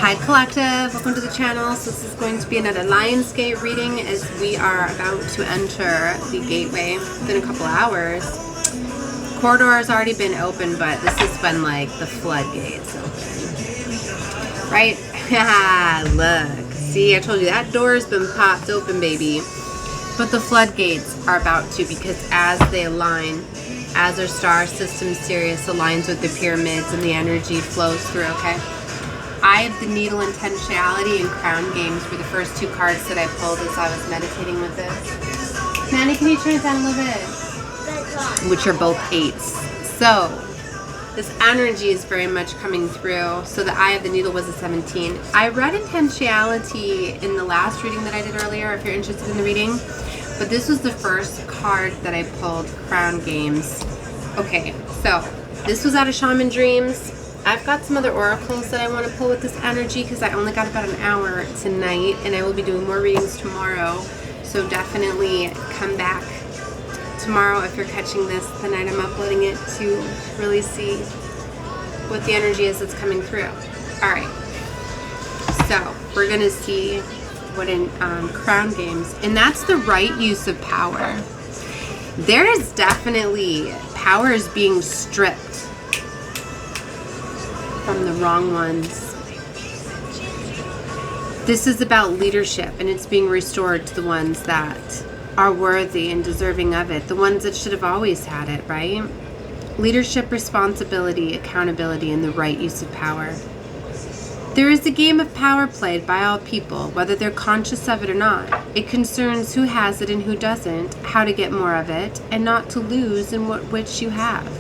Hi Collective, welcome to the channel. So this is going to be another Lionsgate reading as we are about to enter the gateway within a couple hours. Corridor has already been open, but this is when like the floodgates open. Right? Look. See, I told you that door's been popped open, baby. But the floodgates are about to, because as they align, as our star system Sirius aligns with the pyramids and the energy flows through, okay? Eye of the Needle, Intentionality, and Crown Games were the first two cards that I pulled as I was meditating with this. Manny, can you turn it down a little bit? Which are both 8s. So, this energy is very much coming through. So the Eye of the Needle was a 17. I read Intentionality in the last reading that I did earlier, if you're interested in the reading. But this was the first card that I pulled, Crown Games. Okay, so this was out of Shaman Dreams. I've got some other oracles that I want to pull with this energy because I only got about an hour tonight and I will be doing more readings tomorrow. So definitely come back tomorrow if you're catching this the night I'm uploading it to really see what the energy is that's coming through. Alright, so we're going to see what in Crown Games, and that's the right use of power. There is definitely power is being stripped from the wrong ones. This is about leadership, and it's being restored to the ones that are worthy and deserving of it, the ones that should have always had it, right? Leadership, responsibility, accountability, and the right use of power. There is a game of power played by all people, whether they're conscious of it or not. It concerns who has it and who doesn't, how to get more of it, and not to lose in which you have.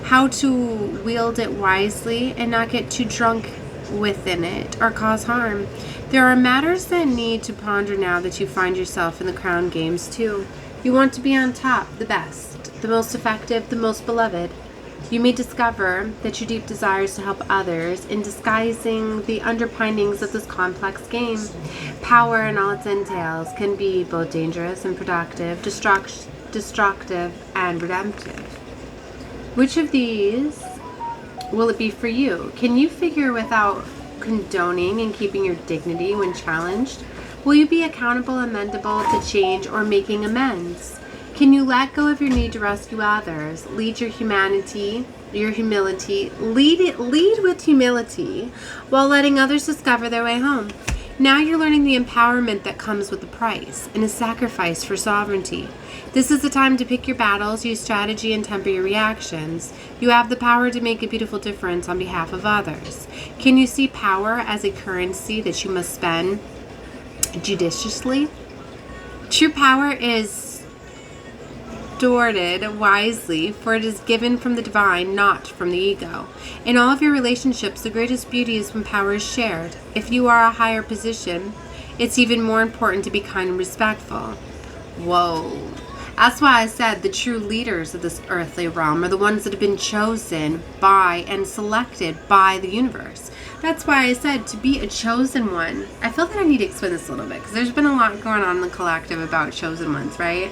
How to wield it wisely and not get too drunk within it or cause harm. There are matters that need to ponder now that you find yourself in the Crown Games too. You want to be on top, the best, the most effective, the most beloved. You may discover that your deep desires to help others in disguising the underpinnings of this complex game. Power and all its entails can be both dangerous and productive, destructive and redemptive. Which of these will it be for you? Can you figure without condoning and keeping your dignity when challenged? Will you be accountable, amendable to change, or making amends? Can you let go of your need to rescue others? Lead your humanity, your humility. Lead with humility while letting others discover their way home. Now you're learning the empowerment that comes with a price and a sacrifice for sovereignty. This is the time to pick your battles, use strategy, and temper your reactions. You have the power to make a beautiful difference on behalf of others. Can you see power as a currency that you must spend judiciously? True power is stewarded wisely, for it is given from the divine, not from the ego. In all of your relationships, the greatest beauty is when power is shared. If you are a higher position, it's even more important to be kind and respectful. Whoa. That's why I said the true leaders of this earthly realm are the ones that have been chosen by and selected by the universe. That's why I said to be a chosen one. I feel that I need to explain this a little bit because there's been a lot going on in the collective about chosen ones, right?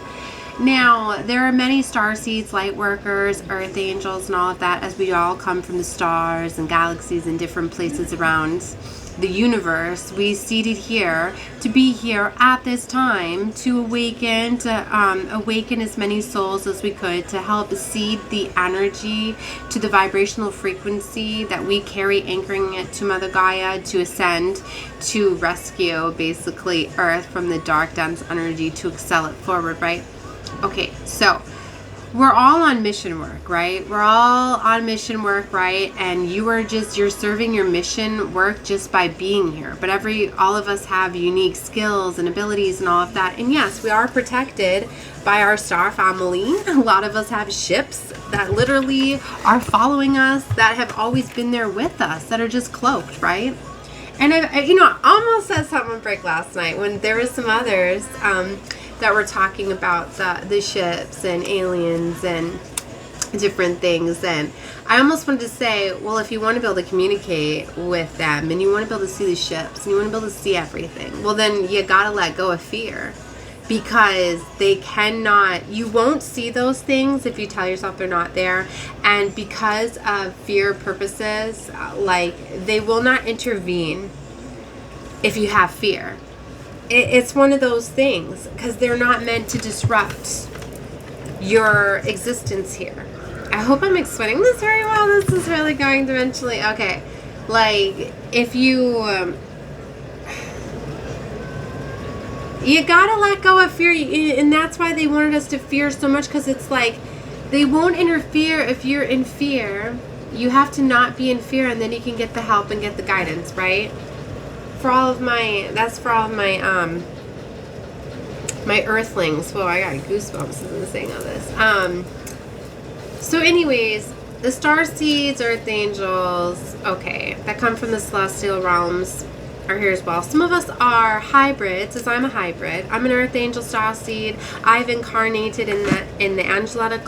Now, there are many star seeds, light workers, earth angels, and all of that, as we all come from the stars and galaxies and different places around the universe. We seated here to be here at this time to awaken, awaken as many souls as we could, to help seed the energy to the vibrational frequency that we carry, anchoring it to Mother Gaia, to ascend, to rescue basically Earth from the dark, dense energy, to excel it forward, right? Okay, so we're all on mission work, right? We're all on mission work, right? And you're serving your mission work just by being here. But all of us have unique skills and abilities and all of that. And yes, we are protected by our star family. A lot of us have ships that literally are following us, that have always been there with us, that are just cloaked, right? And I almost said something on break last night when there was some others that were talking about the ships and aliens and different things, and I almost wanted to say, well, if you want to be able to communicate with them and you want to be able to see the ships and you want to be able to see everything, well, then you gotta let go of fear. because they cannot, you won't see those things if you tell yourself they're not there. And because of fear purposes, like, they will not intervene if you have fear. It's one of those things, because they're not meant to disrupt your existence here. I hope I'm explaining this very well. This is really going to eventually. Okay. Like, if you... you gotta let go of fear. And that's why they wanted us to fear so much, because it's like, they won't interfere if you're in fear. You have to not be in fear, and then you can get the help and get the guidance, right? For all of my... that's for all of my... my earthlings. Whoa, I got goosebumps in saying all this. So anyways, the star seeds, earth angels, okay, that come from the celestial realms are here as well. Some of us are hybrids, as I'm a hybrid. I'm an earth angel star seed. I've incarnated in the angelic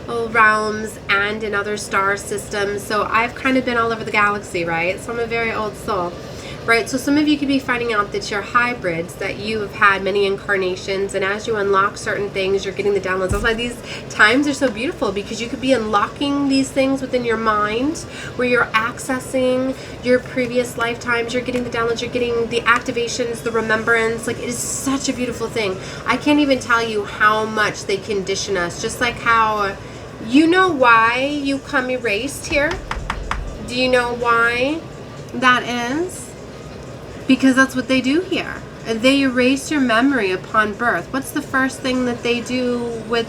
realms and in other star systems. So I've kind of been all over the galaxy, right? So I'm a very old soul. Right, so some of you could be finding out that you're hybrids, that you have had many incarnations, and as you unlock certain things, you're getting the downloads. That's why these times are so beautiful, because you could be unlocking these things within your mind, where you're accessing your previous lifetimes, you're getting the downloads, you're getting the activations, the remembrance. Like, it is such a beautiful thing. I can't even tell you how much they condition us, just like how, you know why you come erased here? Do you know why that is? Because that's what they do here. They erase your memory upon birth. What's the first thing that they do with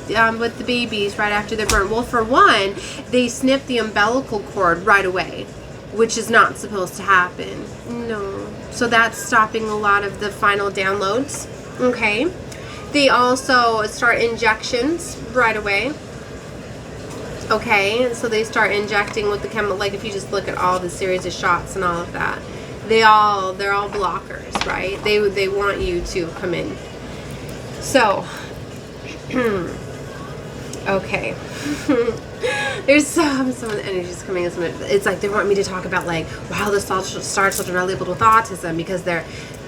the babies right after they're born? Well, for one, they snip the umbilical cord right away, which is not supposed to happen. No. So that's stopping a lot of the final downloads. Okay. They also start injections right away. Okay. So they start injecting with the chemical, like if you just look at all the series of shots and all of that. They're all blockers, right? They want you to come in. So, okay. There's so much energy's coming in. It's like they want me to talk about, like, wow, the star children are labeled with autism because they're,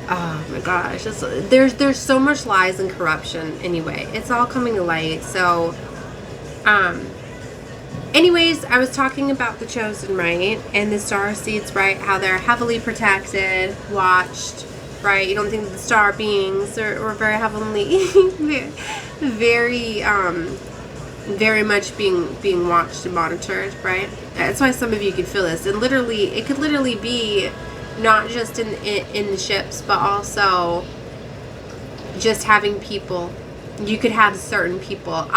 oh my gosh, there's so much lies and corruption. Anyway, it's all coming to light. So, anyways, I was talking about the chosen, right? And the star seeds, right? How they're heavily protected, watched, right? You don't think that the star beings are very heavenly, very much being watched and monitored, right? That's why some of you could feel this. And literally, it could literally be not just in the ships, but also just having people. You could have certain people.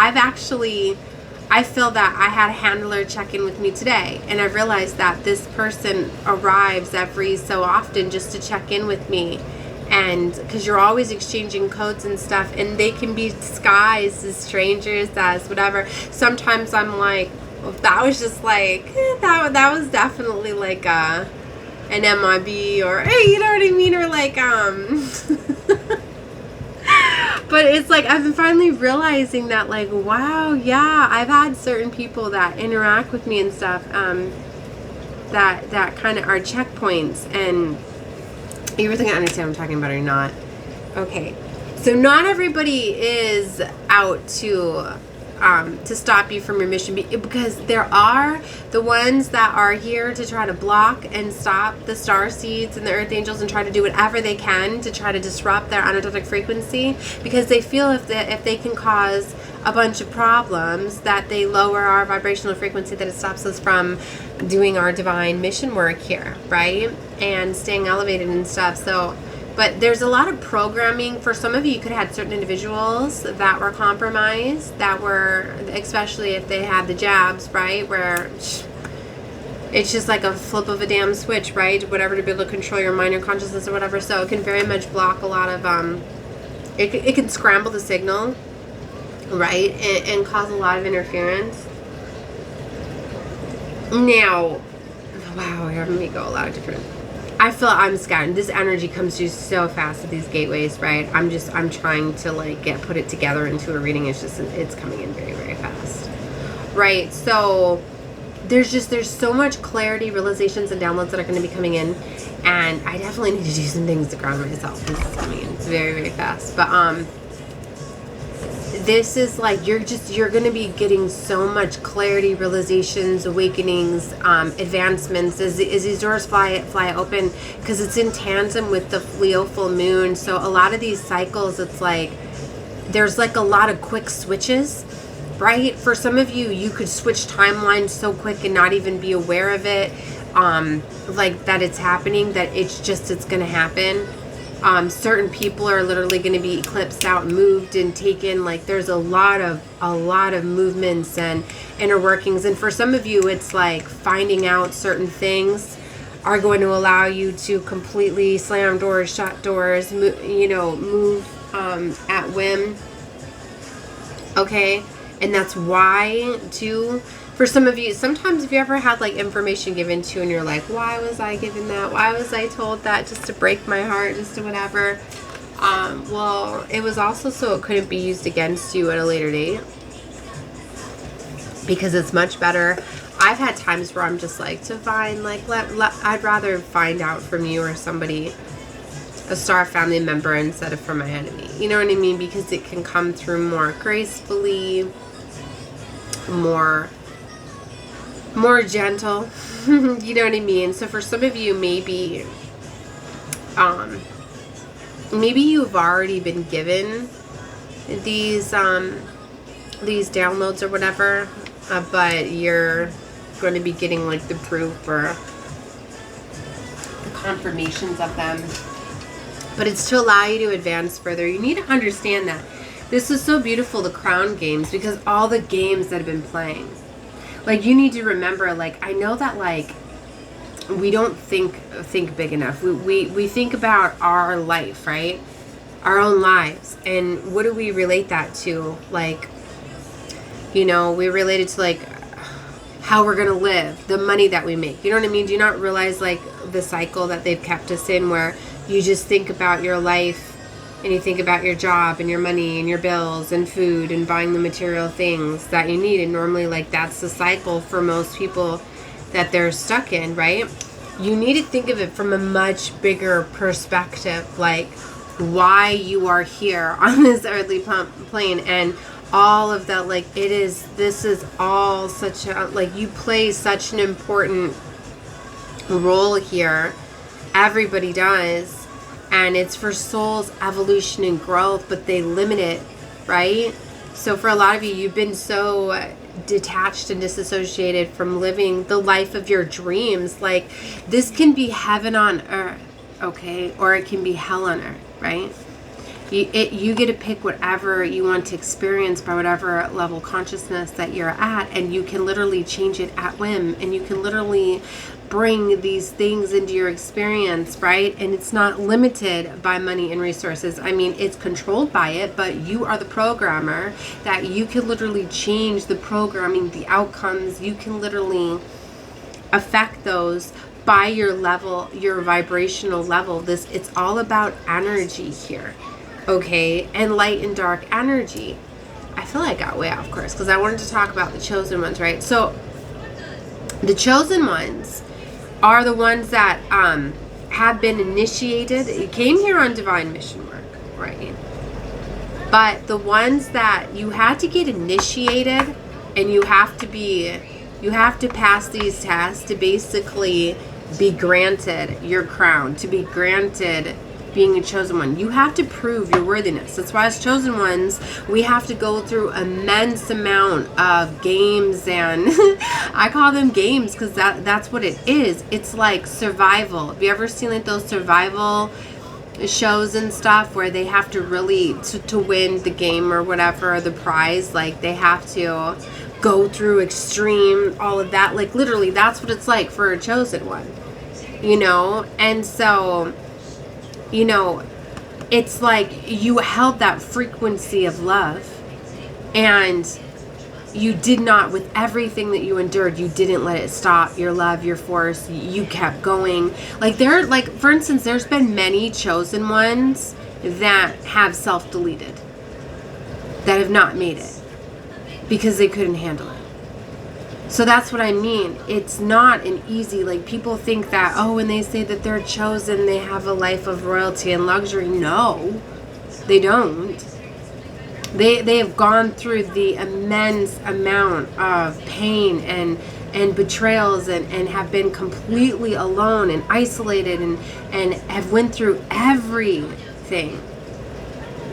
I feel that I had a handler check in with me today, and I realized that this person arrives every so often just to check in with me, and because you're always exchanging codes and stuff, and they can be disguised as strangers, as whatever. Sometimes I'm like, well, that was just like, that was definitely like an MIB, or, hey, you know what I mean, or like, but it's like, I've been finally realizing that, like, wow, yeah, I've had certain people that interact with me and stuff, that kind of are checkpoints, and you ever think I understand what I'm talking about or not? Okay, so not everybody is out to stop you from your mission, because there are the ones that are here to try to block and stop the star seeds and the earth angels and try to do whatever they can to try to disrupt their energetic frequency, because they feel if they can cause a bunch of problems, that they lower our vibrational frequency, that it stops us from doing our divine mission work here, right? And staying elevated and stuff. So, but there's a lot of programming. For some of you, you could have had certain individuals that were compromised, that were, especially if they had the jabs, right? Where it's just like a flip of a damn switch, right? Whatever, to be able to control your mind or consciousness or whatever. So it can very much block a lot of, it can scramble the signal, right? And cause a lot of interference. Now, wow, you're having me go a lot of different... I feel I'm scattered. This energy comes through so fast with these gateways, right? I'm trying to like put it together into a reading. It's coming in very, very fast, right? So there's so much clarity, realizations, and downloads that are going to be coming in, and I definitely need to do some things to ground myself. This is coming in. It's very, very fast, but this is like, you're going to be getting so much clarity, realizations, awakenings, advancements as these doors fly open, because it's in tandem with the Leo full moon. So a lot of these cycles, it's like there's like a lot of quick switches, right? For some of you, you could switch timelines so quick and not even be aware of it, like that it's happening, that it's going to happen. Certain people are literally going to be eclipsed out, moved, and taken. Like there's a lot of movements and inner workings. And for some of you, it's like finding out certain things are going to allow you to completely slam doors, shut doors, move at whim. Okay, and that's why too. For some of you, sometimes if you ever had like information given to you and you're like, why was I given that? Why was I told that? Just to break my heart, just to whatever. Well, it was also so it couldn't be used against you at a later date. Because it's much better. I've had times where I'm just like, divine, like, I'd rather find out from you or somebody, a star family member, instead of from my enemy. You know what I mean? Because it can come through more gracefully, more gentle. You know what I mean? So for some of you, maybe you've already been given these downloads or whatever, but you're going to be getting like the proof or the confirmations of them. But it's to allow you to advance further. You need to understand that this is so beautiful, the crown games, because all the games that have been playing. Like, you need to remember, like, I know that, like, we don't think big enough. We think about our life, right? Our own lives. And what do we relate that to? Like, we relate it to, like, how we're going to live, the money that we make. You know what I mean? Do you not realize, like, the cycle that they've kept us in, where you just think about your life and you think about your job and your money and your bills and food and buying the material things that you need. And normally, like, that's the cycle for most people that they're stuck in, right? You need to think of it from a much bigger perspective, like why you are here on this earthly plane, and all of that. Like, this is all such a, like, you play such an important role here. Everybody does. And it's for soul's evolution and growth, but they limit it, right? So for a lot of you, you've been so detached and disassociated from living the life of your dreams. Like, this can be heaven on earth, okay? Or it can be hell on earth, right? You get to pick whatever you want to experience by whatever level of consciousness that you're at, and you can literally change it at whim, and you can literally bring these things into your experience, right? And it's not limited by money and resources. I mean, it's controlled by it, but you are the programmer, that you can literally change the programming, the outcomes. You can literally affect those by your level, your vibrational level. It's all about energy here, okay? And light and dark energy. I feel like I got way off course because I wanted to talk about the chosen ones, right? So the chosen ones are the ones that have been initiated. It came here on divine mission work, right? But the ones that you had to get initiated, and you have to pass these tests to basically be granted your crown, to be granted being a chosen one. You have to prove your worthiness. That's why as chosen ones, we have to go through immense amount of games, and I call them games because that's what it is. It's like survival. Have you ever seen like those survival shows and stuff where they have to really, to win the game or whatever, the prize, like they have to go through extreme, all of that. Like literally, that's what it's like for a chosen one, And so, it's like you held that frequency of love, and you did not, with everything that you endured, you didn't let it stop your love, your force. You kept going. Like for instance, there's been many chosen ones that have self-deleted, that have not made it because they couldn't handle it. So that's what I mean. It's not an easy, like people think that, when they say that they're chosen, they have a life of royalty and luxury. No, they don't. They have gone through the immense amount of pain and betrayals and have been completely alone and isolated and have went through everything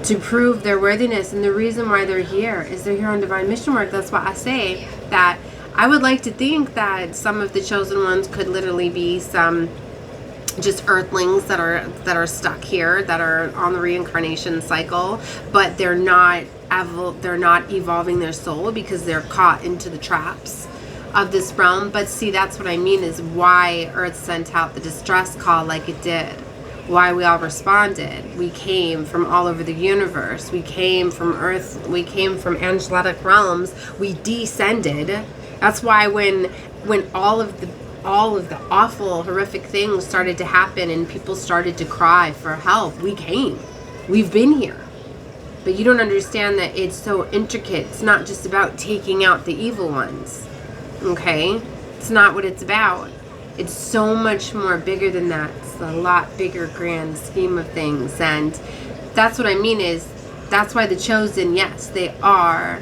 to prove their worthiness. And the reason why they're here is they're here on divine mission work. That's why I say that I would like to think that some of the chosen ones could literally be some just earthlings that are stuck here, that are on the reincarnation cycle, but they're not evolving their soul because they're caught into the traps of this realm. But see, that's what I mean, is why Earth sent out the distress call like it did, why we all responded. We came from all over the universe, we came from Earth, we came from angelic realms, we descended. That's why when all of the awful, horrific things started to happen and people started to cry for help, we came. We've been here. But you don't understand that it's so intricate. It's not just about taking out the evil ones. Okay? It's not what it's about. It's so much more bigger than that. It's a lot bigger, grand scheme of things. And that's what I mean, is that's why the chosen, yes, they are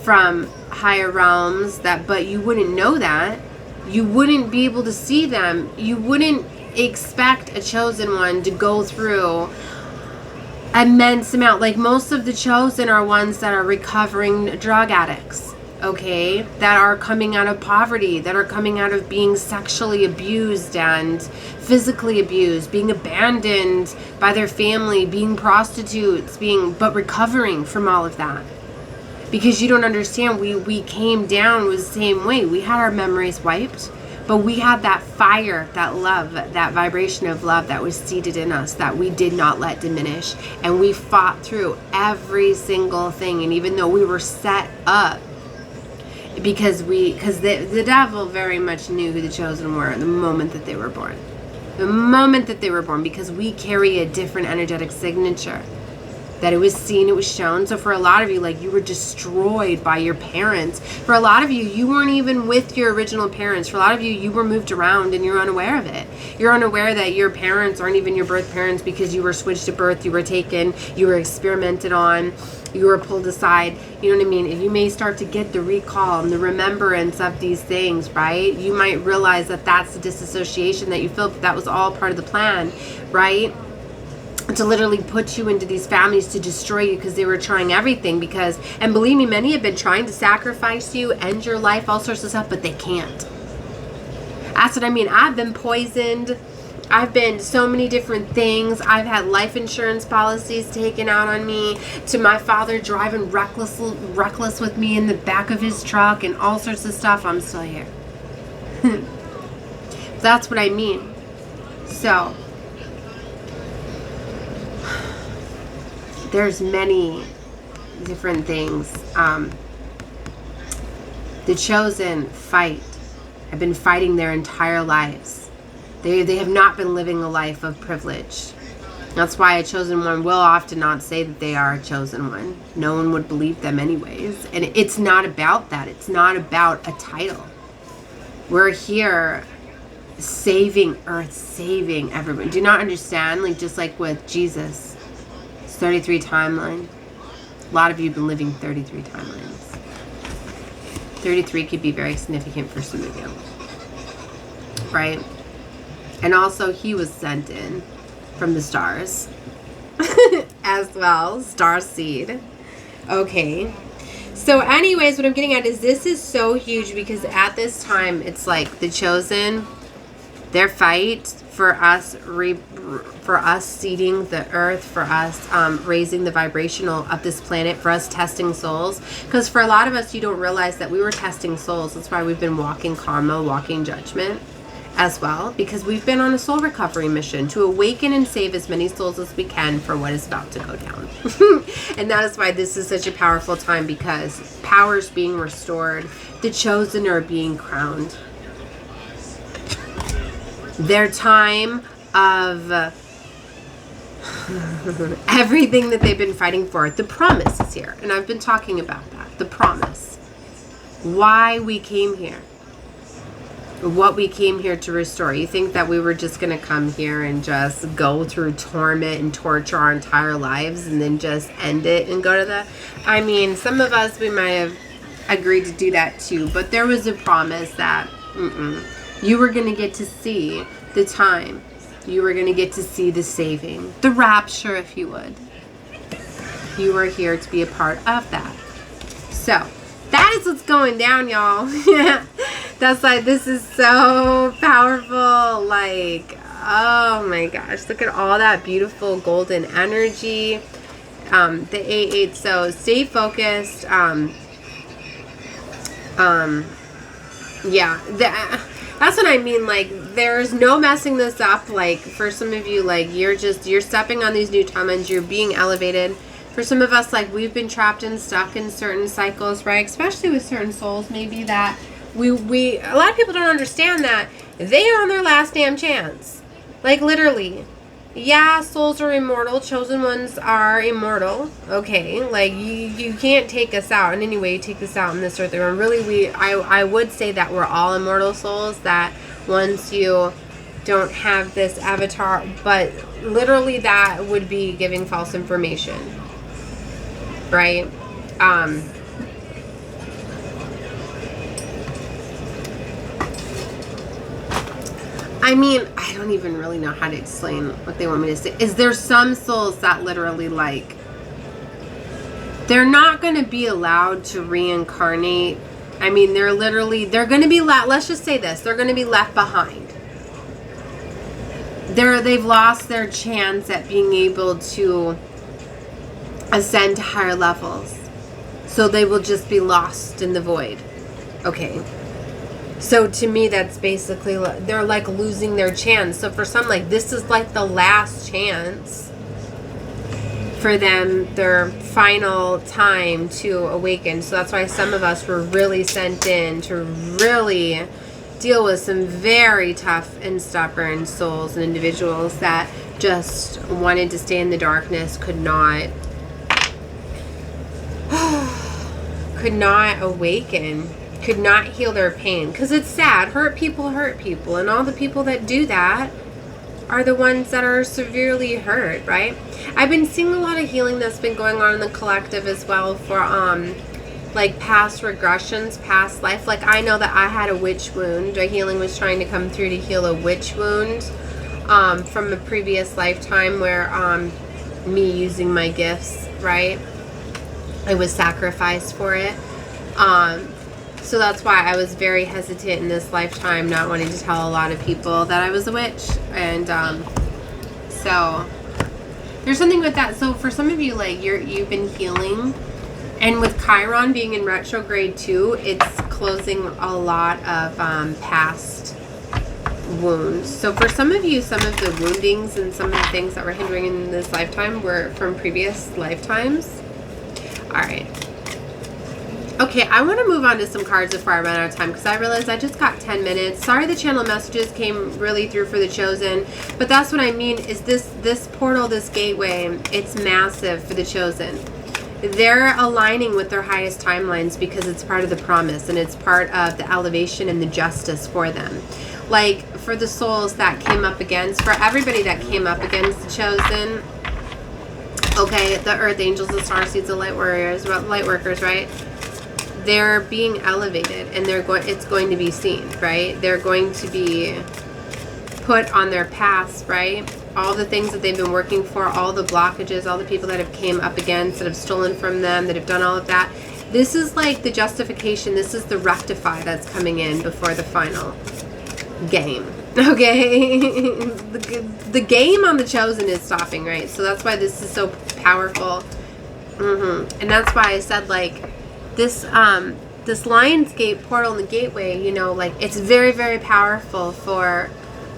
from higher realms, but you wouldn't know that. You wouldn't be able to see them. You wouldn't expect a chosen one to go through immense amount. Like, most of the chosen are ones that are recovering drug addicts, okay? That are coming out of poverty, that are coming out of being sexually abused and physically abused, being abandoned by their family, being prostitutes, but recovering from all of that. Because you don't understand, we came down with the same way. We had our memories wiped, but we had that fire, that love, that vibration of love that was seated in us that we did not let diminish. And we fought through every single thing. And even though we were set up, because the devil very much knew who the chosen were the moment that they were born. The moment that they were born, because we carry a different energetic signature. That it was seen, it was shown. So for a lot of you, like, you were destroyed by your parents. For a lot of you, you weren't even with your original parents. For a lot of you, you were moved around and you're unaware of it. You're unaware that your parents aren't even your birth parents because you were switched at birth, you were taken, you were experimented on, you were pulled aside. You know what I mean? And you may start to get the recall and the remembrance of these things, right? You might realize that that's the disassociation that you feel, but that was all part of the plan, right? To literally put you into these families to destroy you, because they were trying everything. Because, and believe me, many have been trying to sacrifice you, end your life, all sorts of stuff, but they can't. That's what I mean. I've been poisoned. I've been so many different things. I've had life insurance policies taken out on me, to my father driving reckless with me in the back of his truck and all sorts of stuff. I'm still here. That's what I mean. So there's many different things. The chosen have been fighting their entire lives. They have not been living a life of privilege. That's why a chosen one will often not say that they are a chosen one. No one would believe them anyways. And it's not about that. It's not about a title. We're here saving Earth, saving everyone. Do you not understand? Like, just like with Jesus. 33 timeline. A lot of you have been living 33 timelines. 33 could be very significant for some of you. Right? And also, he was sent in from the stars. As well. Star seed. Okay. So anyways, what I'm getting at is this is so huge, because at this time, it's like the chosen, their fight for us seeding the earth, for us raising the vibrational of this planet, for us testing souls. Because for a lot of us, you don't realize that we were testing souls. That's why we've been walking karma, walking judgment as well, because we've been on a soul recovery mission to awaken and save as many souls as we can for what is about to go down. And that is why this is such a powerful time, because power is being restored. The chosen are being crowned. Their time of everything that they've been fighting for, the promise is here. And I've been talking about that. The promise. Why we came here. what we came here to restore. You think that we were just going to come here and just go through torment and torture our entire lives and then just end it and go to the... I mean, some of us, we might have agreed to do that too, but there was a promise that you were going to get to see the time. You were going to get to see the saving, the rapture, if you would. You were here to be a part of that. So, that is what's going down, y'all. That's why this is so powerful. Like, oh my gosh. Look at all that beautiful golden energy. The 8-8. So, stay focused. Yeah. That's what I mean. Like, there's no messing this up. Like, for some of you, like, you're stepping on these new timelines. You're being elevated. For some of us, like, we've been trapped and stuck in certain cycles, right? Especially with certain souls, maybe that a lot of people don't understand that they are on their last damn chance. Like, literally. Yeah, souls are immortal. Chosen ones are immortal. Okay, like, you can't take us out in any way. You take us out in this earth. And really, I would say that we're all immortal souls, that once you don't have this avatar, but literally that would be giving false information. Right? I mean, I don't even really know how to explain what they want me to say. Is there some souls that literally, like, they're not going to be allowed to reincarnate. I mean, they're going to be let's just say this, they're going to be left behind. They've lost their chance at being able to ascend to higher levels. So they will just be lost in the void. Okay. So to me, that's basically, they're like losing their chance. So for some, like, this is like the last chance for them, their final time to awaken. So that's why some of us were really sent in to really deal with some very tough and stubborn souls and individuals that just wanted to stay in the darkness, could not awaken, could not heal their pain. Because it's sad. Hurt people, and all the people that do that are the ones that are severely hurt, right? I've been seeing a lot of healing that's been going on in the collective as well for like past regressions, past life. Like, I know that I had a witch wound. A healing was trying to come through to heal a witch wound from a previous lifetime where me using my gifts, right? I was sacrificed for it. So that's why I was very hesitant in this lifetime, not wanting to tell a lot of people that I was a witch. And so there's something with that. So for some of you, like, you've been healing, and with Chiron being in retrograde too, it's closing a lot of past wounds. So for some of you, some of the woundings and some of the things that were hindering in this lifetime were from previous lifetimes. All right. Okay, I want to move on to some cards before I run out of time, because I realized I just got 10 minutes. Sorry the channel messages came really through for the Chosen, but that's what I mean is this portal, this gateway, it's massive for the Chosen. They're aligning with their highest timelines because it's part of the promise, and it's part of the elevation and the justice for them. Like, for the souls that came up against, for everybody that came up against the Chosen, okay, the Earth Angels, the Starseeds, the Light Warriors, Light Workers, right? They're being elevated, and it's going to be seen, right? They're going to be put on their paths, right? All the things that they've been working for, all the blockages, all the people that have came up against, that have stolen from them, that have done all of that. This is like the justification. This is the rectify that's coming in before the final game. Okay? the game on the Chosen is stopping, right? So that's why this is so powerful. And that's why I said, like, this Lionsgate portal and the gateway, you know, like, it's very, very powerful for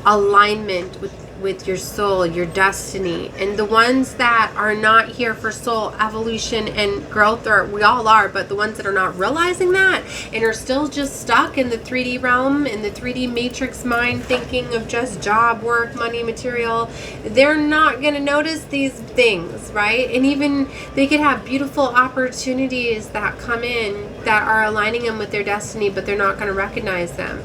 alignment with your soul, your destiny. And the ones that are not here for soul evolution and growth, or we all are, but the ones that are not realizing that and are still just stuck in the 3D realm, in the 3D matrix mind, thinking of just job, work, money, material, they're not going to notice these things, right? And even they could have beautiful opportunities that come in that are aligning them with their destiny, but they're not going to recognize them.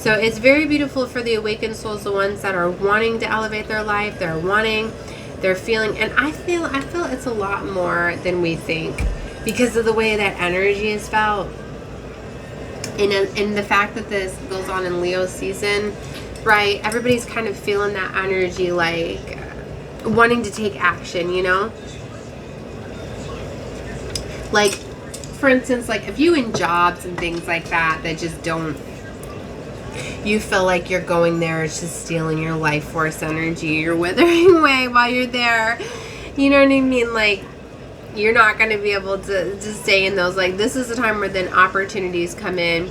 So it's very beautiful for the awakened souls, the ones that are wanting to elevate their life, they're feeling, and I feel it's a lot more than we think because of the way that energy is felt. And the fact that this goes on in Leo season, right? Everybody's kind of feeling that energy, like wanting to take action, you know? Like, for instance, like if you in jobs and things like that just don't, you feel like you're going there, it's just stealing your life force energy, you're withering away while you're there, you know what I mean? Like, you're not going to be able to stay in those. Like, this is a time where then opportunities come in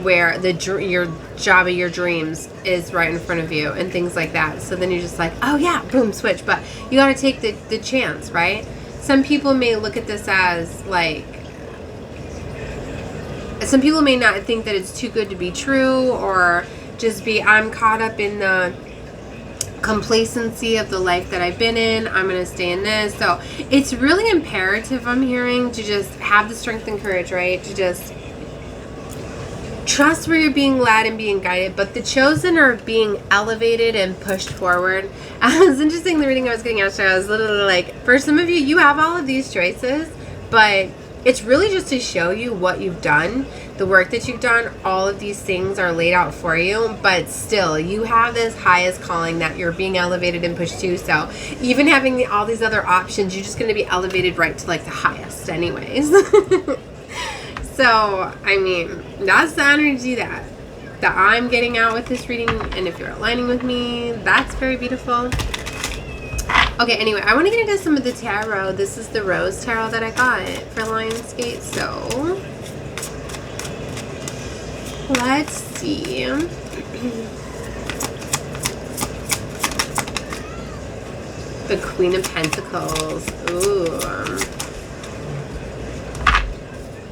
where your job of your dreams is right in front of you and things like that. So then you're just like, oh yeah, boom, switch. But you got to take the chance, right? Some people may look at this as like, some people may not think that it's too good to be true, or just be, I'm caught up in the complacency of the life that I've been in, I'm going to stay in this. So it's really imperative, I'm hearing, to just have the strength and courage, right? To just trust where you're being led and being guided. But the chosen are being elevated and pushed forward. It was interesting, the reading I was getting yesterday, I was literally like, for some of you, you have all of these choices, but it's really just to show you what you've done, the work that you've done. All of these things are laid out for you, but still, you have this highest calling that you're being elevated and pushed to. So even having all these other options, you're just going to be elevated right to like the highest anyways. So, I mean, that's the energy that I'm getting out with this reading. And if you're aligning with me, that's very beautiful. Okay, anyway, I want to get into some of the tarot. This is the Rose Tarot that I got for Lionsgate. So, let's see. The Queen of Pentacles. Ooh.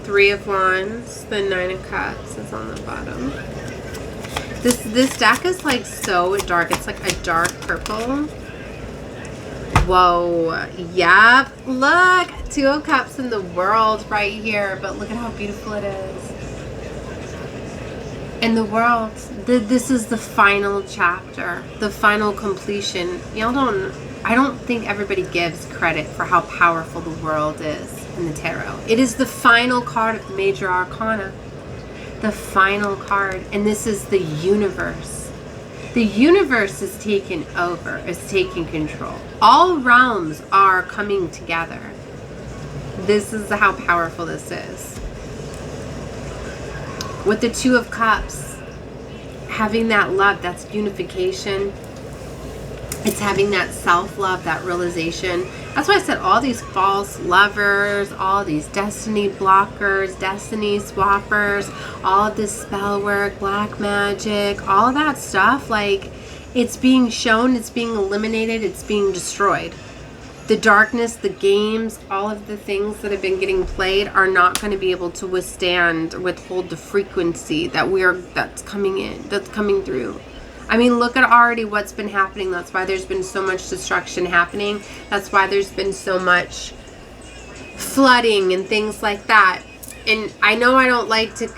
Three of Wands. The Nine of Cups is on the bottom. This deck is like so dark. It's like a dark purple. Whoa, yep, look, Two of Cups in the World right here, but look at how beautiful it is. In the World, this is the final chapter, the final completion. I don't think everybody gives credit for how powerful the World is in the tarot. It is the final card of the major arcana, the final card, and this is the universe. The universe is taking over, is taking control. All realms are coming together. This is how powerful this is. With the Two of Cups, having that love, that's unification. It's having that self-love, that realization. That's why I said all these false lovers, all these destiny blockers, destiny swappers, all of this spell work, black magic, all of that stuff, like, it's being shown, it's being eliminated, it's being destroyed. The darkness, the games, all of the things that have been getting played are not going to be able to withhold the frequency that's coming in, that's coming through. I mean, look at already what's been happening. That's why there's been so much destruction happening. That's why there's been so much flooding and things like that. And I know I don't like to,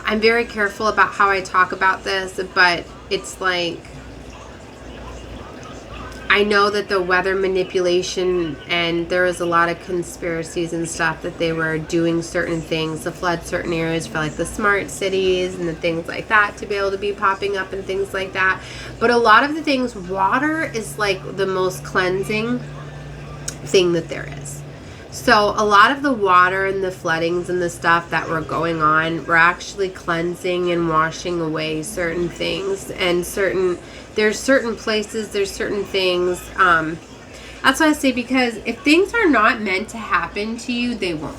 I'm very careful about how I talk about this, but it's like, I know that the weather manipulation, and there was a lot of conspiracies and stuff that they were doing certain things to flood certain areas for like the smart cities and the things like that to be able to be popping up and things like that. But a lot of the things, water is like the most cleansing thing that there is. So a lot of the water and the floodings and the stuff that were going on were actually cleansing and washing away certain things, and there's certain places, there's certain things. That's why I say, because if things are not meant to happen to you, they won't.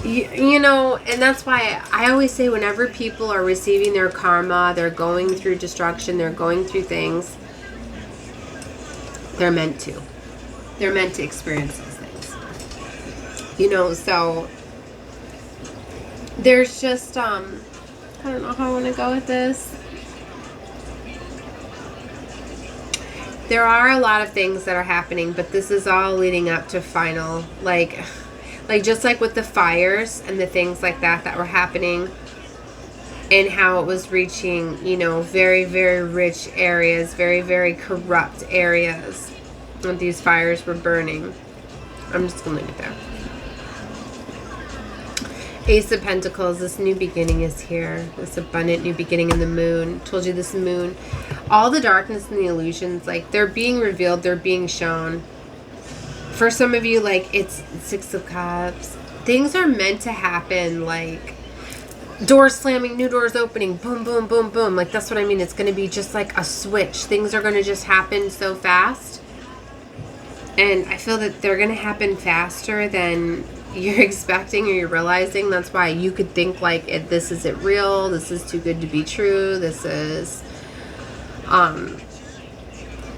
You know, and that's why I always say whenever people are receiving their karma, they're going through destruction, they're going through things, they're meant to. They're meant to experience those things. You know, so there's just, I don't know how I want to go with this. There are a lot of things that are happening, but this is all leading up to final, like just like with the fires and the things like that were happening. and how it was reaching, you know, very, very rich areas, very, very corrupt areas when these fires were burning. I'm just going to leave it there. Ace of Pentacles, this new beginning is here. This abundant new beginning in the moon. Told you this moon. All the darkness and the illusions, like, they're being revealed. They're being shown. For some of you, like, it's Six of Cups. Things are meant to happen, like, doors slamming, new doors opening, boom, boom, boom, boom. Like, that's what I mean. It's going to be just like a switch. Things are going to just happen so fast. And I feel that they're going to happen faster than you're expecting or you're realizing. That's why you could think like, this isn't real, this is too good to be true, this is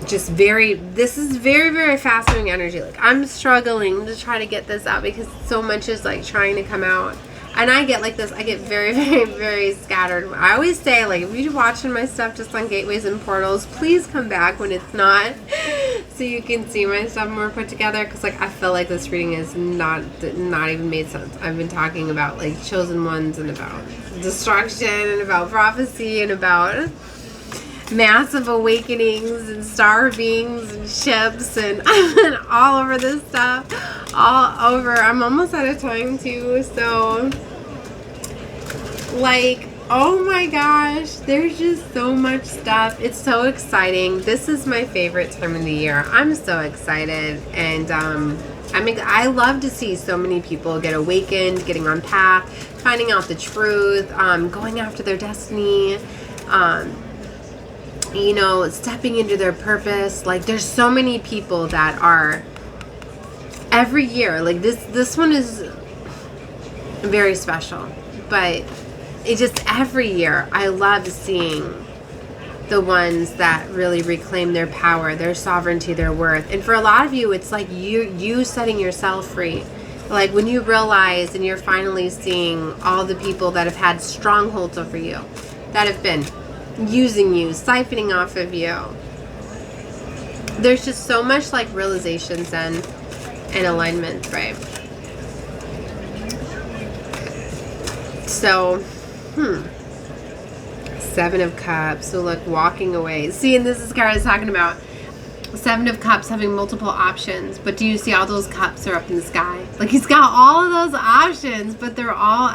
this is very, very fast moving energy. Like, I'm struggling to try to get this out because so much is like trying to come out. And I get like this, I get very, very, very scattered. I always say, like, if you're watching my stuff just on gateways and portals, please come back when it's not, so you can see my stuff more put together. Because, like, I feel like this reading is not even made sense. I've been talking about, like, chosen ones and about destruction and about prophecy and about massive awakenings and star beings and ships, and I've been all over this stuff, all over. I'm almost out of time too, so, like, oh my gosh, there's just so much stuff. It's so exciting. This is my favorite time of the year. I'm so excited, and I mean, I love to see so many people get awakened, getting on path, finding out the truth, going after their destiny, you know, stepping into their purpose. Like, there's so many people that are every year, like, this one is very special, but it just, every year I love seeing the ones that really reclaim their power, their sovereignty, their worth. And for a lot of you, it's like you setting yourself free. Like, when you realize and you're finally seeing all the people that have had strongholds over you, that have been using you, siphoning off of you. There's just so much, like, realizations and alignments, right? So, Seven of Cups. So, look, walking away. See, and this is what I was talking about. Seven of Cups having multiple options. But do you see all those cups are up in the sky? Like, he's got all of those options, but they're all